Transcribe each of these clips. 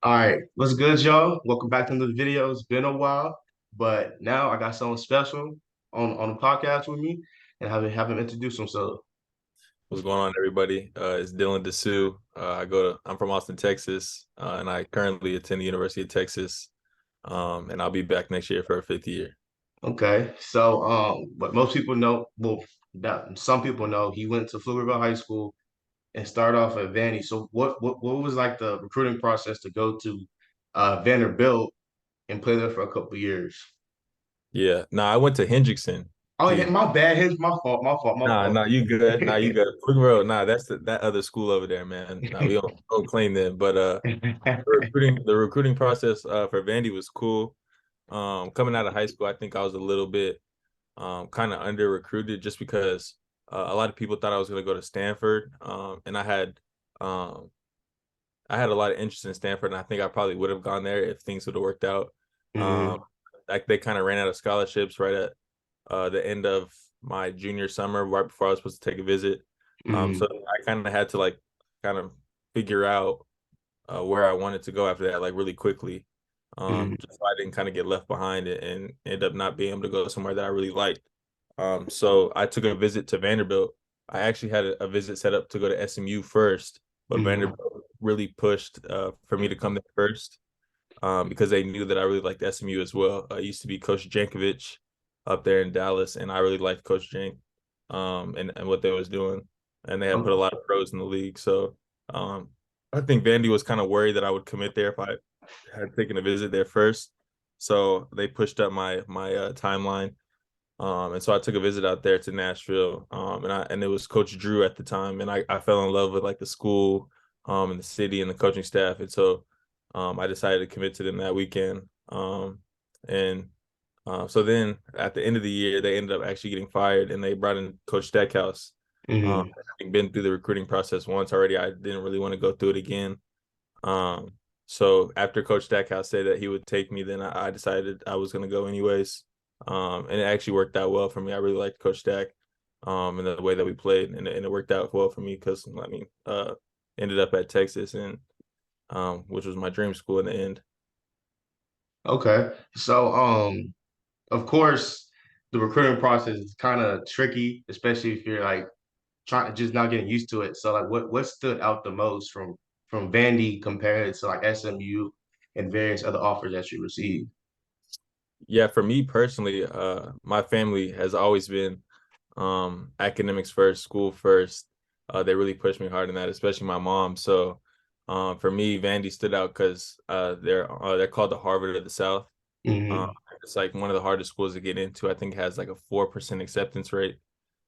All right, what's good, y'all? Welcome back to the video. It's been a while, but now I got someone special on the podcast with me, and have him introduce himself. What's going on, everybody? It's Dylan Disu. I'm from Austin, Texas, and I currently attend the University of Texas. And I'll be back next year for a fifth year. Okay, so but most people know, well, that some people know he went to Pflugerville High School and started off at Vandy. So what was like the recruiting process to go to Vanderbilt and play there for a couple years? Yeah. Nah, I went to Hendrickson. Oh, yeah, You, my bad. Here's my fault. My fault. My nah, fault. nah, you good. Nah, you good. Quick Road. Nah, that's that other school over there, man. Nah, we don't claim them. But the recruiting process for Vandy was cool. Coming out of high school, I think I was a little bit kind of under recruited just because a lot of people thought I was going to go to Stanford, and um, I had a lot of interest in Stanford, and I think I probably would have gone there if things would have worked out. Um, Hmm. like they kind of ran out of scholarships right at the end of my junior summer, right before I was supposed to take a visit. So Hmm. I kind of had to like kind of figure out where I wanted to go after that, like really quickly, Hmm. just so I didn't kind of get left behind and end up not being able to go somewhere that I really liked. So I took a visit to Vanderbilt. I actually had a visit set up to go to SMU first, but Hmm. Vanderbilt really pushed for me to come there first because they knew that I really liked SMU as well. I used to be Coach Jankovic up there in Dallas, and I really liked Coach Jank and what they was doing, and they had put a lot of pros in the league. So um, I think Vandy was kind of worried that I would commit there if I had taken a visit there first. So they pushed up my timeline. And so I took a visit out there to Nashville. And it was Coach Drew at the time, and I fell in love with like the school, and the city and the coaching staff. And so I decided to commit to them that weekend. And So then at the end of the year, they ended up actually getting fired, and they brought in Coach Stackhouse. Hmm. Having been through the recruiting process once already, I didn't really want to go through it again. Um, so after Coach Stackhouse said that he would take me, then I decided I was going to go anyways. And it actually worked out well for me. I really liked Coach Stack, and the way that we played, and it worked out well for me because ended up at Texas, and which was my dream school in the end. Okay. So, of course, the recruiting process is kind of tricky, especially if you're like trying to just not getting used to it. So, like, what stood out the most from Vandy compared to like SMU and various other offers that you received? Yeah, for me personally, my family has always been academics first, school first. They really pushed me hard in that, especially my mom. So for me, Vandy stood out because they're called the Harvard of the South. Um, Hmm. it's like one of the hardest schools to get into. I think it has like a 4% acceptance rate.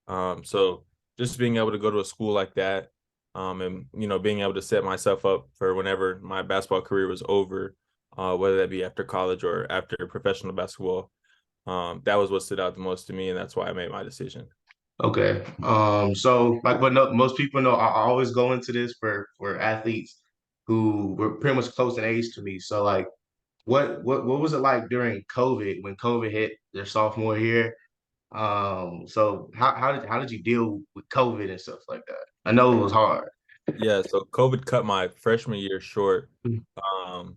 So just being able to go to a school like that, and being able to set myself up for whenever my basketball career was over, whether that be after college or after professional basketball, that was what stood out the most to me, and that's why I made my decision. Okay. So like, but no, most people know I always go into this for athletes who were pretty much close in age to me. So like, what was it like during COVID when COVID hit their sophomore year? So how did you deal with COVID and stuff like that? I know it was hard. Yeah, so COVID cut my freshman year short, um,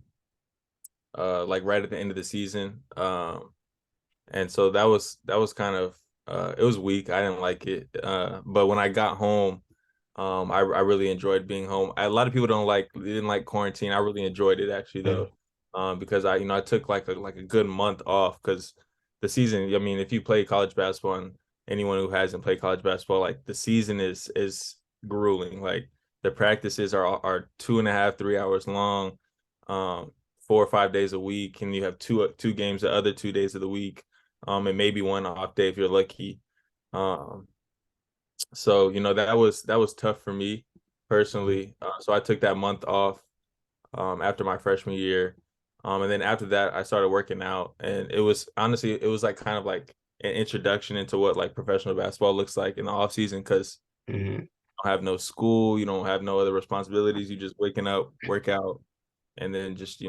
like right at the end of the season. And so that was kind of it was weak. I didn't like it. But when I got home, I really enjoyed being home. A lot of people they didn't like quarantine. I really enjoyed it actually though, because I took like a good month off because the season. I mean, if you play college basketball, and anyone who hasn't played college basketball, like the season is grueling. Like the practices are 2.5, 3 hours long, um, 4 or 5 days a week, and you have two games the other 2 days of the week, and maybe one off day if you're lucky. Um, so that was tough for me personally. So I took that month off after my freshman year, and then after that I started working out, and it was like kind of like an introduction into what like professional basketball looks like in the off season because Mhm. you don't have no school, you don't have no other responsibilities. You just waking up, work out, and then just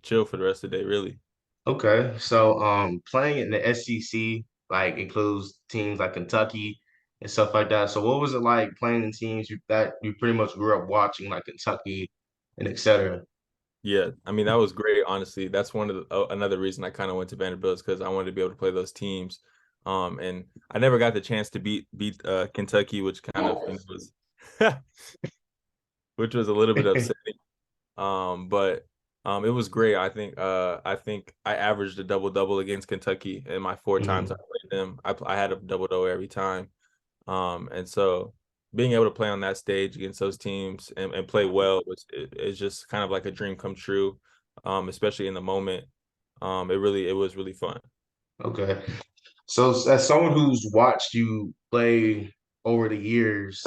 chill for the rest of the day, really. Okay, so playing in the SEC like includes teams like Kentucky and stuff like that. So what was it like playing in teams that you pretty much grew up watching, like Kentucky and et cetera? Yeah, I mean that was great. Honestly, that's one of another reason I kind of went to Vanderbilt is because I wanted to be able to play those teams. And I never got the chance to beat Kentucky, which kind of was which was a little bit upsetting. But it was great. I think I averaged a double double against Kentucky in my four times I Mhm. played them. I had a double double every time. And so being able to play on that stage against those teams and play well is just kind of like a dream come true. Especially in the moment. It was really fun. Okay. So as someone who's watched you play over the years,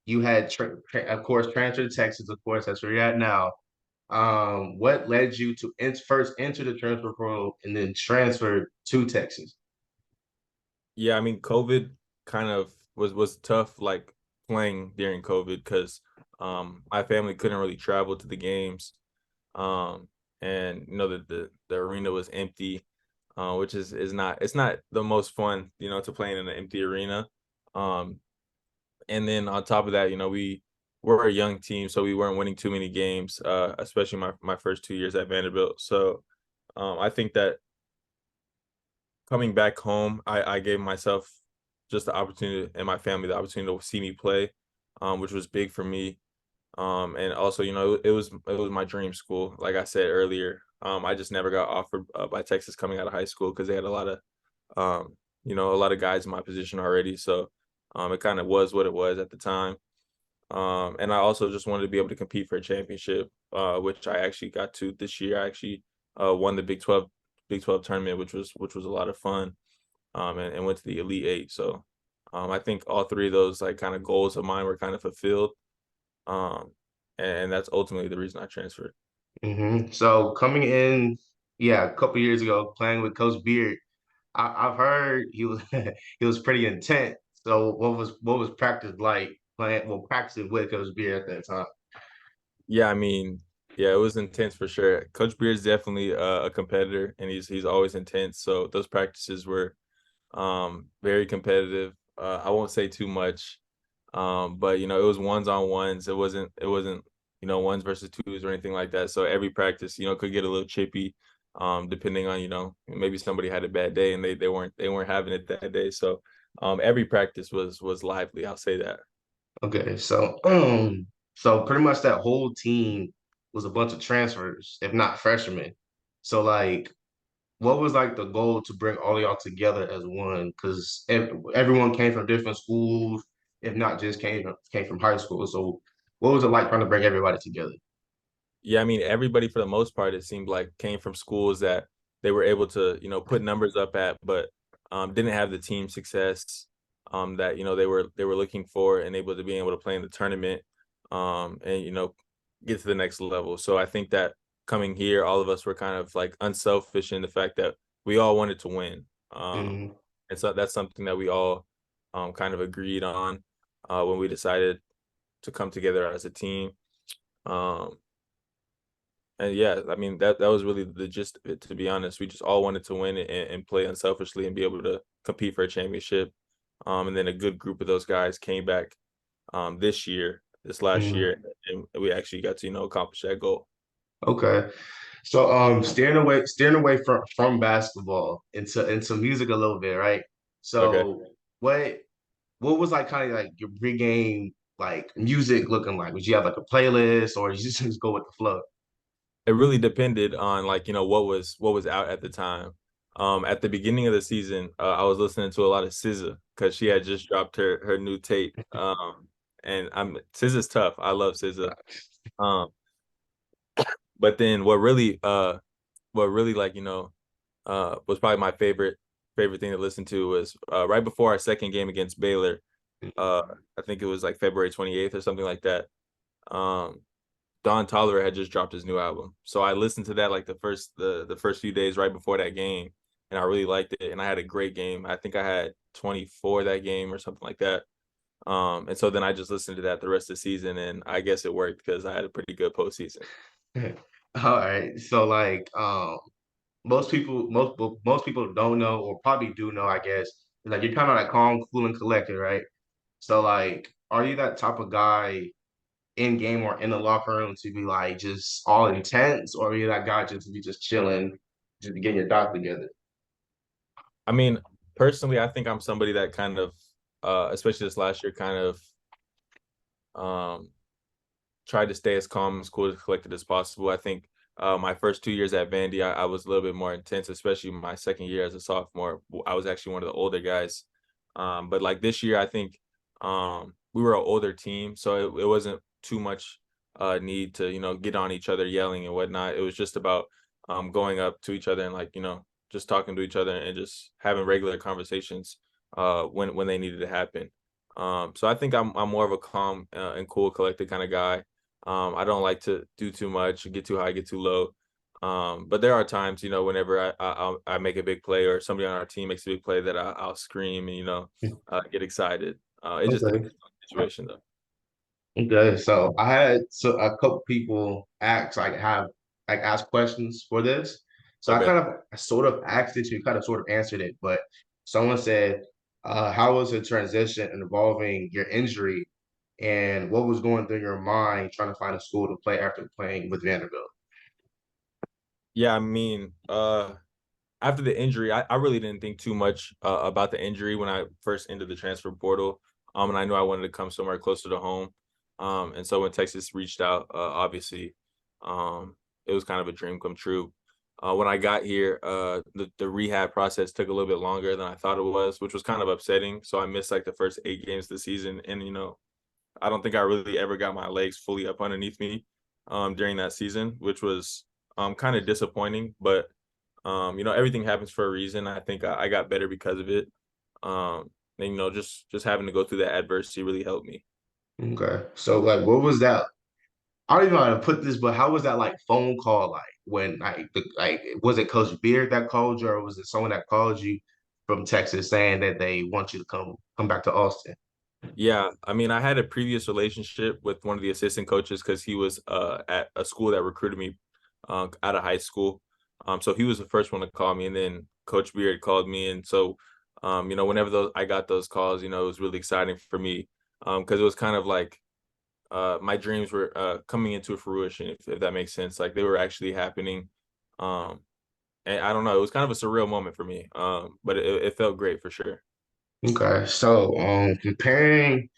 you had, of course, transferred to Texas. Of course, that's where you're at now. What led you to first enter the transfer portal and then transfer to Texas? Yeah, I mean, COVID kind of was tough, like playing during COVID because my family couldn't really travel to the games, um, and the arena was empty, which is not it's not the most fun, to play in an empty arena. Um, and then on top of that, we were a young team, so we weren't winning too many games, especially my first 2 years at Vanderbilt. So I think that coming back home, I gave myself just the opportunity and my family the opportunity to see me play, which was big for me. And also, it was my dream school. Like I said earlier, I just never got offered by Texas coming out of high school because they had a lot of guys in my position already. So it kind of was what it was at the time. And I also just wanted to be able to compete for a championship, which I actually got to this year. I actually won the Big 12 tournament, which was a lot of fun, and went to the Elite Eight. So I think all three of those like kind of goals of mine were kind of fulfilled, um, and that's ultimately the reason I transferred. So coming in, yeah, a couple years ago, playing with Coach Beard, I've heard he was he was pretty intense. So what was practice like playing, well, practicing with Coach Beard at that time? Yeah, I mean, yeah, it was intense for sure. Coach Beard's definitely a competitor, and he's always intense. So those practices were very competitive. I won't say too much, but it was ones on ones. It wasn't ones versus twos or anything like that. So every practice, could get a little chippy, depending on maybe somebody had a bad day and they weren't having it that day. So every practice was lively. I'll say that. Okay, so pretty much that whole team was a bunch of transfers, if not freshmen. So like, what was like the goal to bring all y'all together as one? Because everyone came from different schools, if not just came from high school. So what was it like trying to bring everybody together? Yeah, I mean, everybody for the most part, it seemed like came from schools that they were able to, put numbers up at, but didn't have the team success that they were looking for and able to play in the tournament and get to the next level. So I think that coming here, all of us were kind of like unselfish in the fact that we all wanted to win, Mhm. and so that's something that we all kind of agreed on when we decided to come together as a team. Um, and yeah, I mean that was really the gist of it. To be honest, we just all wanted to win and play unselfishly and be able to compete for a championship. And then a good group of those guys came back this last Mhm. year, and we actually got to accomplish that goal. Okay. So steering away from basketball into music a little bit, right? Okay, So what was like kind of like your pregame like music looking like? Would you have like a playlist or you just go with the flow? it really depended on like what was out at the time. At the beginning of the season, I was listening to a lot of SZA because she had just dropped her new tape. And SZA's tough. I love SZA. Um, but then what really like was probably my favorite thing to listen to was right before our second game against Baylor. Uh, I think it was like February 28th or something like that. Um, Don Tolliver had just dropped his new album, so I listened to that like the first few days right before that game, and I really liked it. And I had a great game. I think I had 24 that game or something like that. And so then I just listened to that the rest of the season, and I guess it worked because I had a pretty good postseason. All right. So like most people don't know or probably do know, I guess. Like you're kind of like calm, cool, and collected, right? So like, are you that type of guy in game or in the locker room to be like just all intense, or are you that guy just to be just chilling, just to get your thoughts together? I mean, personally, I think I'm somebody that kind of, especially this last year, kind of um, tried to stay as calm, as cool, as collected as possible. I think my first 2 years at Vandy, I was a little bit more intense, especially my second year as a sophomore. I was actually one of the older guys. But like this year, I think we were an older team, so it wasn't too much need to get on each other, yelling and whatnot. It was just about going up to each other and like just talking to each other and just having regular conversations when they needed to happen. So I think I'm more of a calm and cool, collected kind of guy. I don't like to do too much, get too high, get too low. But there are times, whenever I make a big play or somebody on our team makes a big play that I'll scream and get excited. It just Okay. depends on the situation, though. Okay, so I had a couple people ask questions for this. So Okay. I sort of asked it, you kind of sort of answered it, but someone said, how was the transition involving your injury and what was going through your mind trying to find a school to play after playing with Vanderbilt? Yeah, I mean, after the injury, I really didn't think too much about the injury when I first entered the transfer portal. And I knew I wanted to come somewhere closer to home. And so when Texas reached out, obviously, it was kind of a dream come true. When I got here, the rehab process took a little bit longer than I thought it was, which was kind of upsetting. So I missed like the first 8 games of the season, and I don't think I really ever got my legs fully up underneath me during that season, which was kind of disappointing. But everything happens for a reason. I think I got better because of it. And just having to go through that adversity really helped me. Okay. So like what was that? I don't even know how to put this, but how was that like phone call like when like was it Coach Beard that called you or was it someone that called you from Texas saying that they want you to come back to Austin? Yeah, I mean, I had a previous relationship with one of the assistant coaches because he was at a school that recruited me out of high school. So he was the first one to call me, and then Coach Beard called me, and so whenever I got those calls, it was really exciting for me because it was kind of like my dreams were coming into fruition, if that makes sense. Like they were actually happening. Um, and I don't know, it was kind of a surreal moment for me, but it felt great for sure. Okay. So comparing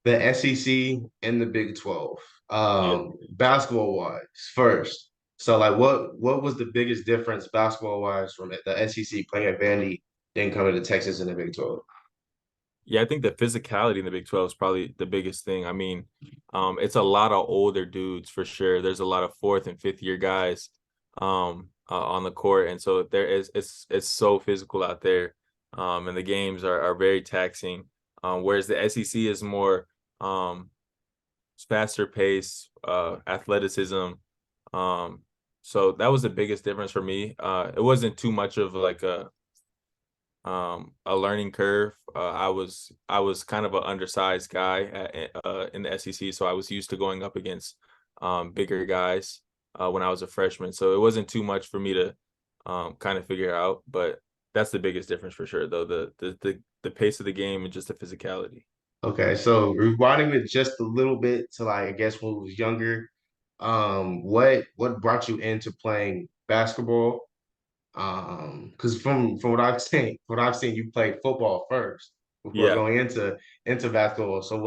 the SEC and the Big 12, Yeah. basketball wise first. So like what was the biggest difference basketball wise from the SEC playing at Vandy then coming to Texas in the Big 12? Yeah, I think the physicality in the Big 12 is probably the biggest thing. I mean, it's a lot of older dudes for sure. There's a lot of fourth and fifth year guys on the court, and so there is it's so physical out there, and the games are very taxing. Whereas the SEC is more faster pace, athleticism. Um, so that was the biggest difference for me. It wasn't too much of like a learning curve. I was kind of an undersized guy in the SEC, so I was used to going up against bigger guys when I was a freshman. So it wasn't too much for me to kind of figure out. But that's the biggest difference for sure, though the pace of the game and just the physicality. Okay, so rewinding it just a little bit to like I guess when we was younger, what brought you into playing basketball? Because from what I've seen, you played football first before Yeah. going into basketball. So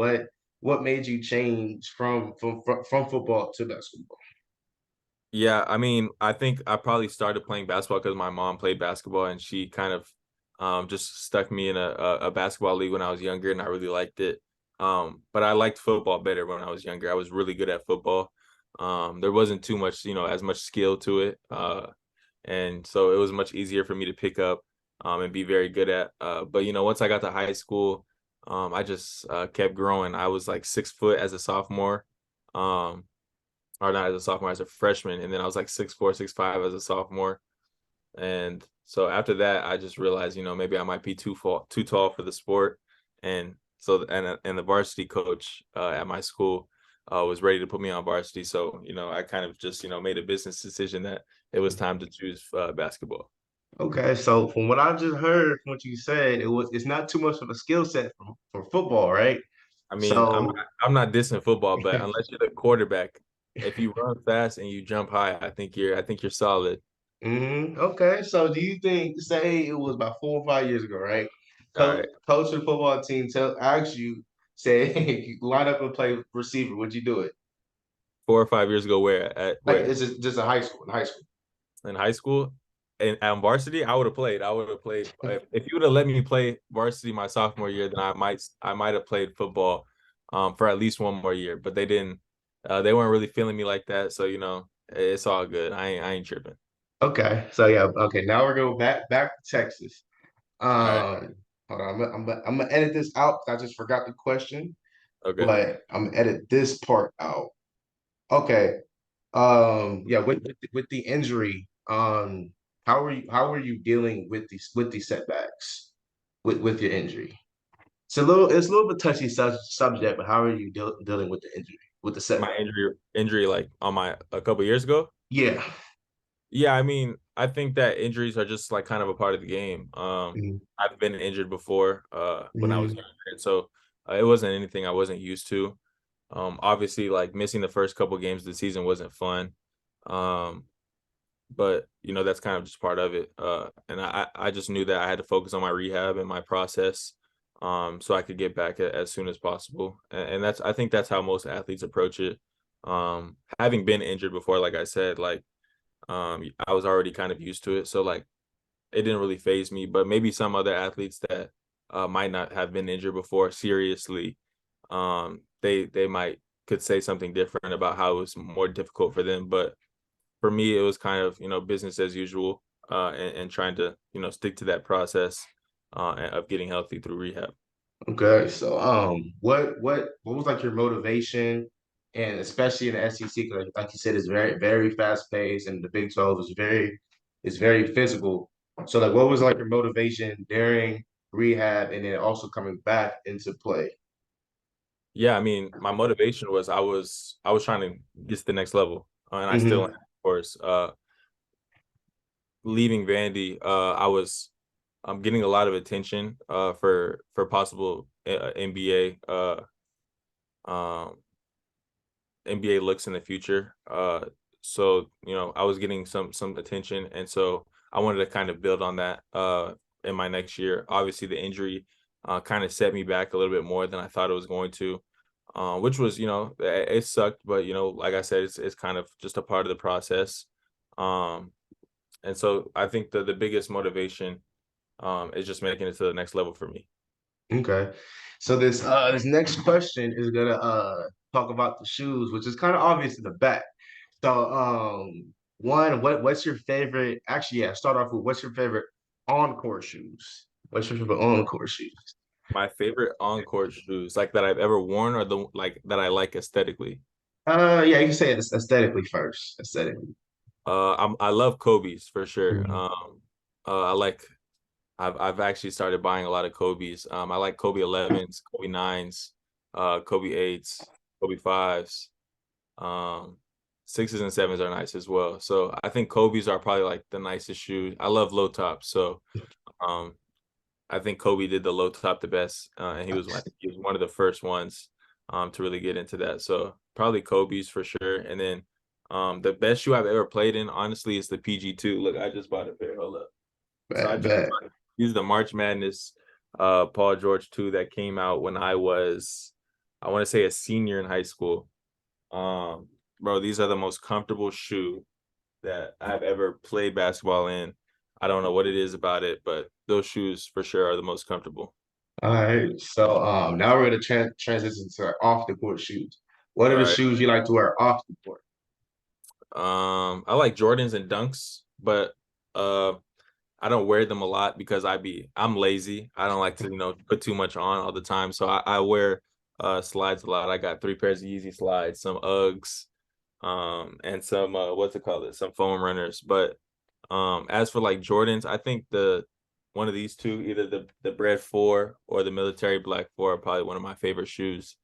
what made you change from football to basketball? Yeah, I mean, I think I probably started playing basketball because my mom played basketball and she kind of just stuck me in a basketball league when I was younger and I really liked it. But I liked football better when I was younger. I was really good at football. There wasn't too much, as much skill to it. And so it was much easier for me to pick up and be very good at. But once I got to high school, I just kept growing. I was like 6 foot as a sophomore. Um, or not as a sophomore, as a freshman, and then I was like 6'4", 6'5" as a sophomore. And so after that, I just realized, maybe I might be too tall for the sport. And so and the varsity coach at my school was ready to put me on varsity. So I kind of just made a business decision that it was time to choose basketball. Okay, so from what I just heard from what you said, it's not too much of a skill set for football, right? I mean, So, I'm not dissing football, but unless you're the quarterback, if you run fast and you jump high, I think you're solid. okay. So, do you think, say it was about 4 or 5 years ago, right? All right, Coach of the football team asks you, say, you line up and play receiver. Would you do it? 4 or 5 years ago, where at Like, where it's just a high school, in high school. in high school and at varsity, I would have played. I would have played if you would have let me play varsity my sophomore year, then I might have played football for at least one more year. But they didn't. They weren't really feeling me like that, so it's all good. I ain't tripping. Okay. So yeah. Okay. Now we're going back to Texas. All right. Hold on. I'm gonna edit this out 'cause I just forgot the question, Okay. but I'm gonna edit this part out. Okay. Yeah. With the injury, how are you dealing with these setbacks with your injury? It's a little bit touchy subject, but how are you dealing with the injury with the My setback? injury like on my a couple years ago. Yeah. Yeah, I mean, I think that injuries are just like kind of a part of the game. Mhm. I've been injured before when I was Mhm. younger, and so it wasn't anything I wasn't used to. Obviously, like missing the first couple games of the season wasn't fun, um, but that's kind of just part of it. And I just knew that I had to focus on my rehab and my process, so I could get back as soon as possible. And I think that's how most athletes approach it. Having been injured before, like I said, like I was already kind of used to it, so like it didn't really phase me. But maybe some other athletes that might not have been injured before seriously, they might could say something different about how it was more difficult for them. But for me, it was kind of business as usual, and trying to stick to that process of getting healthy through rehab. Okay, so what was like your motivation, and especially in the SEC, 'cause like you said, it's very fast paced, and the Big 12 is very physical. So like, what was like your motivation during rehab, and then also coming back into play? Yeah, I mean, my motivation was I was trying to get to the next level, and I still am, Hmm. of course. Leaving Vandy, I'm getting a lot of attention for possible NBA um, NBA looks in the future. So I was getting some attention, and so I wanted to kind of build on that in my next year. Obviously, the injury kind of set me back a little bit more than I thought it was going to, which was it sucked, but like I said, it's kind of just a part of the process. Um, and so I think the biggest motivation is just making it to the next level for me. Okay, so this next question is gonna talk about the shoes, which is kind of obvious in the back. So one, what's your favorite? Actually, yeah, start off with what's your favorite on-court shoes? What's your favorite on-court shoes? My favorite on-court shoes, like that I've ever worn, or the like that I like aesthetically. Yeah, you can say it aesthetically first. Aesthetically. I love Kobe's for sure. Mhm. I like I've actually started buying a lot of Kobe's. I like Kobe 11s, Kobe 9s, Kobe 8s, Kobe 5s. Um, 6s and 7s are nice as well. So I think Kobe's are probably like the nicest shoes. I love low tops, so um, I think Kobe did the low top the best, and I think he was one of the first ones to really get into that. So probably Kobe's for sure. And then the best shoe I've ever played in, honestly, is the PG2. Look, I just bought a pair. Hold up. So I Bad, just bad. bought these are the March Madness Paul George 2 that came out when I want to say a senior in high school. Um, Bro, these are the most comfortable shoe that I've ever played basketball in. I don't know what it is about it, but those shoes for sure are the most comfortable. All right. So now we're gonna transition to our off the court shoes. What are All the right. shoes you like to wear off the court? I like Jordans and Dunks, but uh I don't wear them a lot because I'm lazy. I don't like to, put too much on all the time. So I wear slides a lot. I got 3 pairs of Yeezy slides, some Uggs, and some what's it called? Some foam runners. But as for like Jordans, I think the one of these two, either the Bred 4 or the Military Black 4 are probably one of my favorite shoes.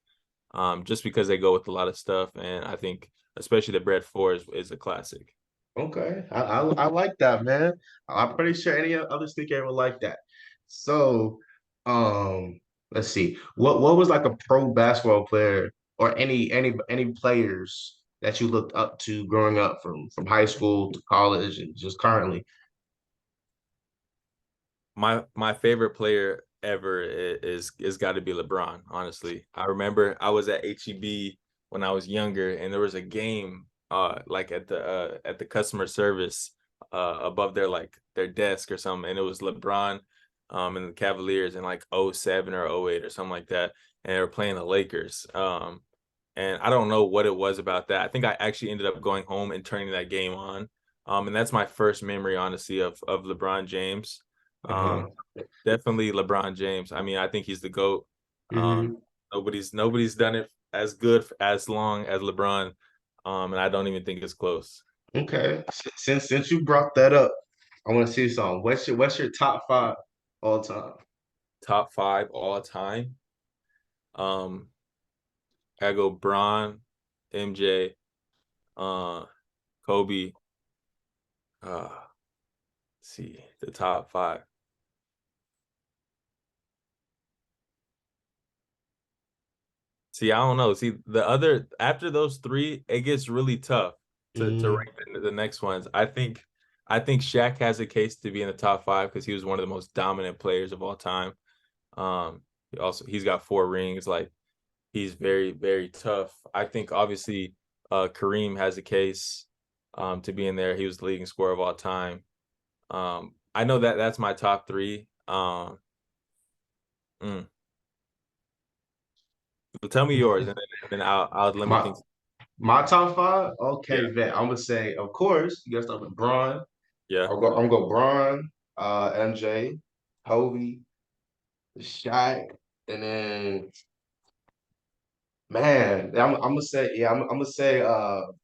Just because they go with a lot of stuff, and I think especially the Bred 4 is a classic. Okay, I like that, man. I'm pretty sure any other sneaker would like that. So, let's see. What was like a pro basketball player or any players that you looked up to growing up from high school to college and just currently? My favorite player ever is got to be LeBron. Honestly, I remember I was at HEB when I was younger, and there was a game like at the customer service above their desk or something, and it was LeBron and the Cavaliers in like '07 or '08 or something like that, and they were playing the Lakers. And I don't know what it was about that. I think I actually ended up going home and turning that game on. And that's my first memory, honestly, of LeBron James. Um, Uh-huh. Definitely LeBron James. I mean, I think he's the GOAT. Um, Hmm. nobody's done it as good as long as LeBron. And I don't even think it's close. Okay. Since you brought that up, I want to see something. What's your top five all time? Top five all time. Um, I go Bron, MJ, uh, Kobe. Let's see the top five. See, I don't know. See, the other after those three, it gets really tough to Hmm. rank the next ones. I think Shaq has a case to be in the top five because he was one of the most dominant players of all time. Um, he's got 4 rings. Like he's very, very tough. I think obviously Kareem has a case to be in there. He was the leading scorer of all time. I know that that's my top three. Mm. Tell me yours, and then I'll let me My think. my top five? Yeah, Okay, bet. I'm gonna say, of course, you gotta start with Bron. yeah. I'm gonna go Bron, MJ, Kobe, Shaq, and then man, I'm gonna say yeah, I'm gonna say Bill.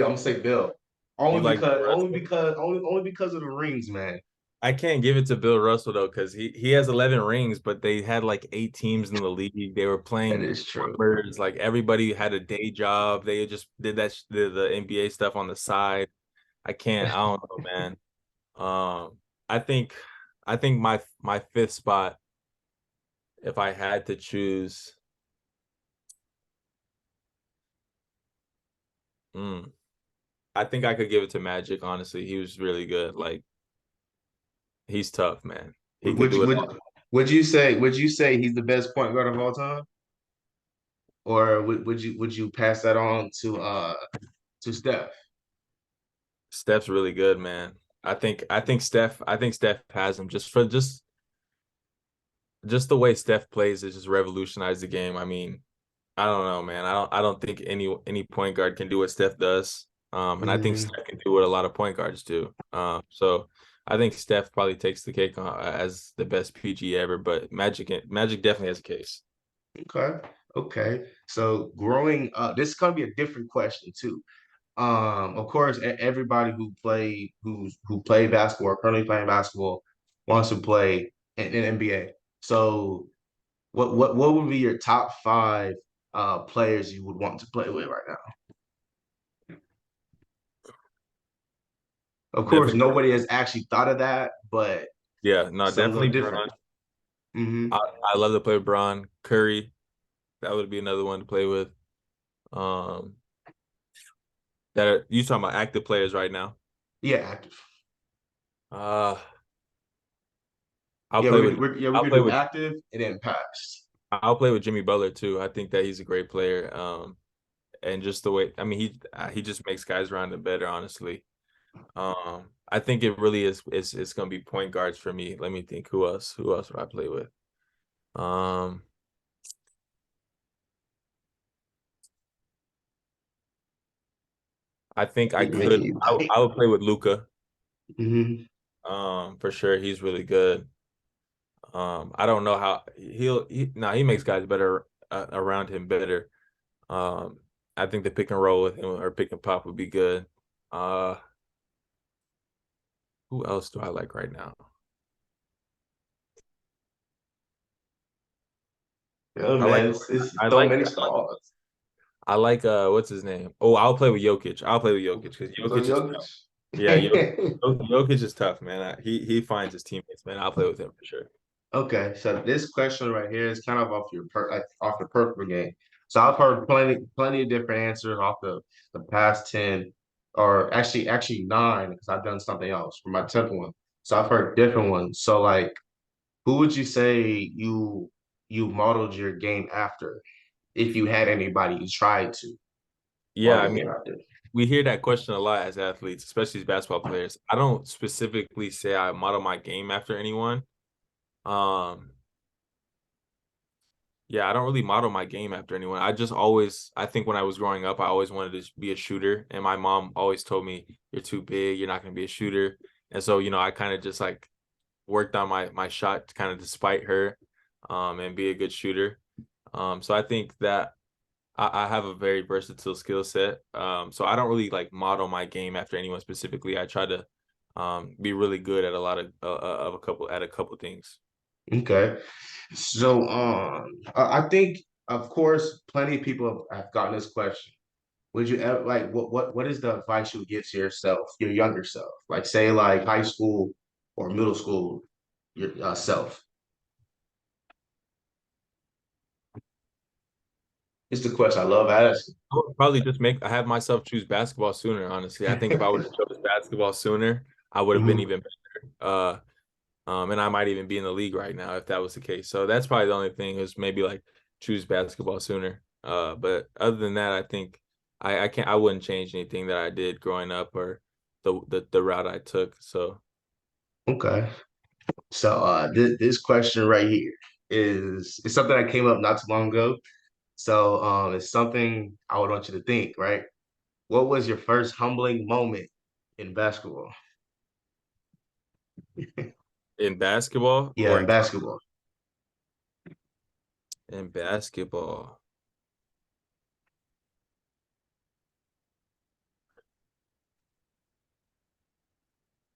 I'm gonna say Bill. You Only like Bill because only Russell? because only because of the rings, man. I can't give it to Bill Russell though, because he has 11 rings, but they had like 8 teams in the league. They were That playing is true. numbers. Like everybody had a day job. They just did the NBA stuff on the side. I can't. I don't know, man. Um, I think I think my fifth spot, if I had to choose, mm, I think I could give it to Magic. Honestly, he was really good. Like he's tough, man. He could Would do you it would all. would you say he's the best point guard of all time, or would you pass that on to Steph? Steph's really good, man. I think Steph has him just for just the way Steph plays is just revolutionized the game. I mean, I don't know, man. I don't think any point guard can do what Steph does. And I think Hmm. Steph can do what a lot of point guards do. So I think Steph probably takes the cake as the best PG ever, but Magic definitely has a case. Okay. Okay. So growing up, this is gonna be a different question too. Of course, everybody who played basketball or currently playing basketball wants to play in NBA. So what would be your top five players you would want to play with right now? Of course, Definitely, nobody has actually thought of that, but yeah, no, somewhat definitely different. Bron. Hmm. I love to play with Bron. Curry, that would be another one to play with. Um, you talking about active players right now? Yeah, active. Uh, I'll Yeah, play with we I'll could play do with active and then past. I'll play with Jimmy Butler too. I think that he's a great player. And just the way I mean he just makes guys around him better, honestly. I think it really is it's gonna be point guards for me. Let me think who else would I play with? Um, I think Make you I think. would play with Luca. Hmm. For sure he's really good. I don't know how he makes guys better around him better. Um, I think the pick and roll with him or pick and pop would be good. Uh, who else do I like right now? Yeah, I like man, it's I so like many stars. I like what's his name? Oh, I'll play with Jokic. I'll play with Jokic because So Jokic is tough. Jokic. Yeah, Jokic is tough, man. He finds his teammates, man. I'll play with him for sure. Okay, so this question right here is kind of off your like off the perfect game. So I've heard plenty of different answers off the past 10, or actually nine, because I've done something else for my 10th one. So I've heard different ones. So like, who would you say you modeled your game after, if you had anybody you tried to Yeah, model I your game mean, after? we hear that question a lot as athletes, especially as basketball players. I don't specifically say I model my game after anyone. Um, yeah, I don't really model my game after anyone. I just always, I think when I was growing up, I always wanted to be a shooter, and my mom always told me, "You're too big. You're not going to be a shooter." And so, I kind of just like worked on my shot kind of despite her, and be a good shooter. So I think that I have a very versatile skill set. So I don't really like model my game after anyone specifically. I try to be really good at a lot of a couple things. Okay. So I think of course plenty of people have gotten this question. Would you ever like what is the advice you would give to yourself, your younger self? Like say like high school or middle school your self. It's the question I love asking. I would probably just make I have myself choose basketball sooner, honestly. I think if I would have chose basketball sooner, I would have been Mhm. even better. And I might even be in the league right now if that was the case. So that's probably the only thing is maybe like choose basketball sooner. But other than that, I think I wouldn't change anything that I did growing up or the route I took. So Okay. So this question right here is something that came up not too long ago. So it's something I would want you to think, right? What was your first humbling moment in basketball? in basketball Yeah, or in basketball. in basketball,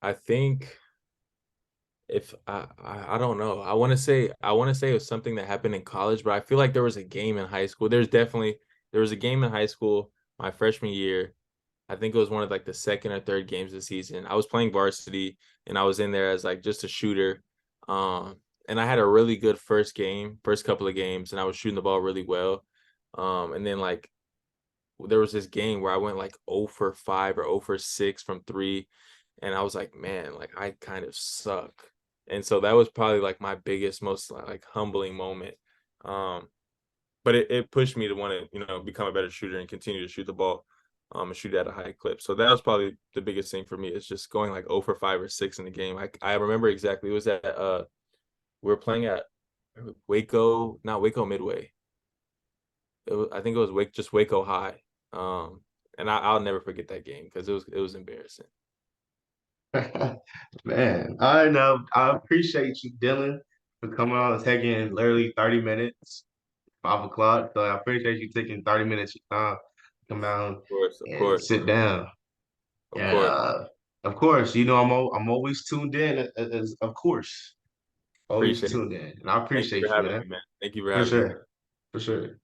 I think if I don't know. I want to say it was something that happened in college, but I feel like there was a game in high school. There was a game in high school my freshman year. I think it was one of like the second or third games of the season. I was playing varsity and I was in there as like just a shooter. And I had a really good first couple of games, and I was shooting the ball really well. And then like there was this game where I went like 0 for 5 or 0 for 6 from three, and I was like, man, like I kind of suck. And so that was probably like my biggest, most like humbling moment. Um, but it pushed me to want to, become a better shooter and continue to shoot the ball, and shoot at a high clip. So that was probably the biggest thing for me. Is just going like 0 for 5 or 6 in the game. I remember exactly. It was at we were playing at Waco, not Waco Midway. I think it was Waco High. Um, and I'll never forget that game because it was embarrassing. Man, I know. I appreciate you, Dylan, for coming on and taking literally 30 minutes, 5 o'clock. So I appreciate you taking 30 minutes of your time to come down Of and course, sit down. of And course. of course, I'm always tuned in, of course, always Appreciate it. tuned in. And I Thank you appreciate for you, having man. me, man. Thank you for For having me. sure. For sure.